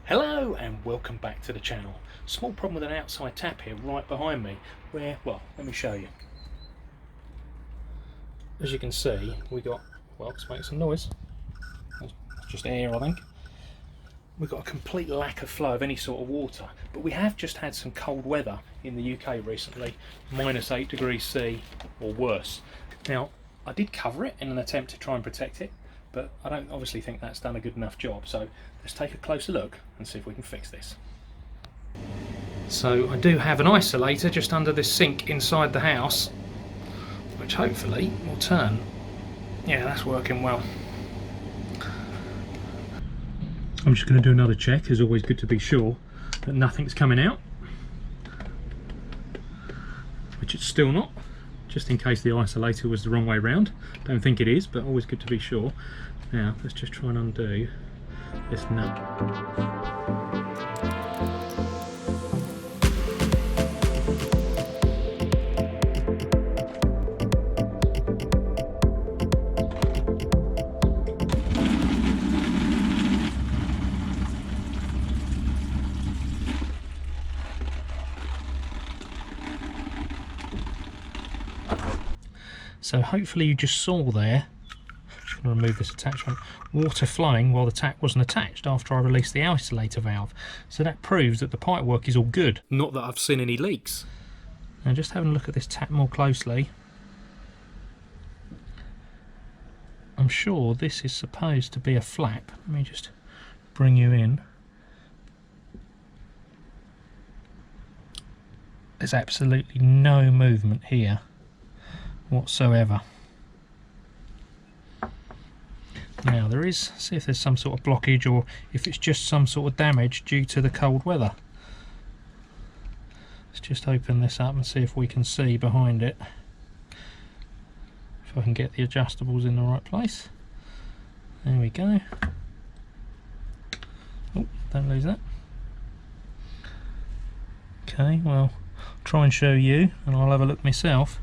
Hello and welcome back to the channel. Small problem with an outside tap here right behind me where, well, let me show you. As you can see, we got, well, let's make some noise. That's just air, I think. We've got a complete lack of flow of any sort of water, but we have just had some cold weather in the UK recently, -8 degrees C or worse. Now, I did cover it in an attempt to try and protect it, but I don't obviously think that's done a good enough job, so let's take a closer look and see if we can fix this. So I do have an isolator just under this sink inside the house, which hopefully will turn. Yeah, that's working well. I'm just going to do another check. It's always good to be sure that nothing's coming out, which it's still not, just in case the isolator was the wrong way round. Don't think it is, but always good to be sure. Now let's just try and undo this nut. So hopefully you just saw there, I'm going to remove this attachment, water flowing while the tap wasn't attached after I released the isolator valve. So that proves that the pipe work is all good. Not that I've seen any leaks. Now just having a look at this tap more closely, I'm sure this is supposed to be a flap. Let me just bring you in. There's absolutely no movement here whatsoever. Now there is, see if there's some sort of blockage or if it's just some sort of damage due to the cold weather. Let's just open this up and see if we can see behind it. If I can get the adjustables in the right place. There we go. Oh, don't lose that. Okay, well, I'll try and show you and I'll have a look myself.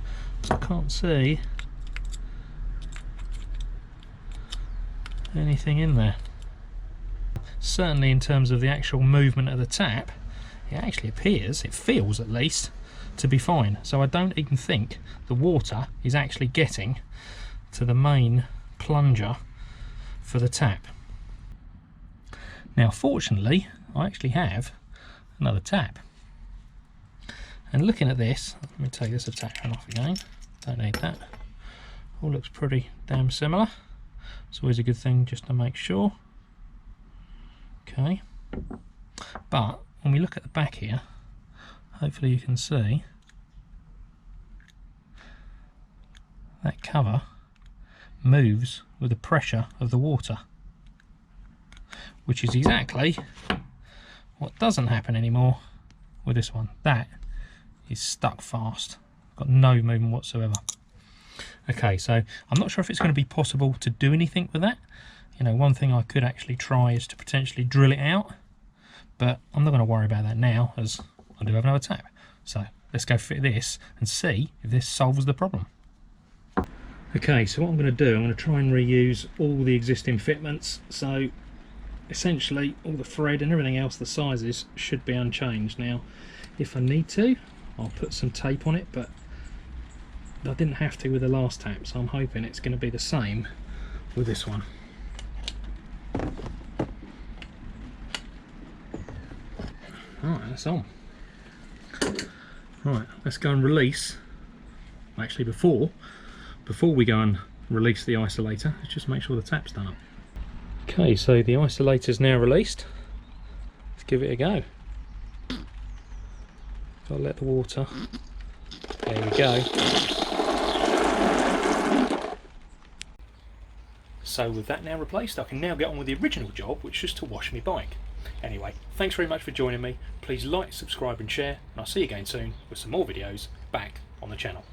I can't see anything in there. Certainly in terms of the actual movement of the tap, it actually appears, it feels at least, to be fine. So I don't even think the water is actually getting to the main plunger for the tap. Now fortunately, I actually have another tap. And looking at this, let me take this attachment off again, don't need that. All looks pretty damn similar. It's always a good thing just to make sure. Okay. But when we look at the back here, hopefully you can see that cover moves with the pressure of the water, which is exactly what doesn't happen anymore with this one. That is stuck fast, got no movement whatsoever. Okay, so I'm not sure if it's going to be possible to do anything with that. You know, one thing I could actually try is to potentially drill it out, but I'm not going to worry about that now as I do have another tap. So let's go fit this and see if this solves the problem. Okay, so what I'm going to do, I'm going to try and reuse all the existing fitments. So essentially all the thread and everything else, the sizes should be unchanged. Now if I need to, I'll put some tape on it, but I didn't have to with the last tap, so I'm hoping it's going to be the same with this one. Alright, that's on. Right, let's go and release. Actually, before we go and release the isolator, let's just make sure the tap's done up. Okay, so the isolator's now released. Let's give it a go. Gotta let the water. There we go. So with that now replaced, I can now get on with the original job, which is to wash my bike. Anyway, thanks very much for joining me. Please like, subscribe and share, and I'll see you again soon with some more videos back on the channel.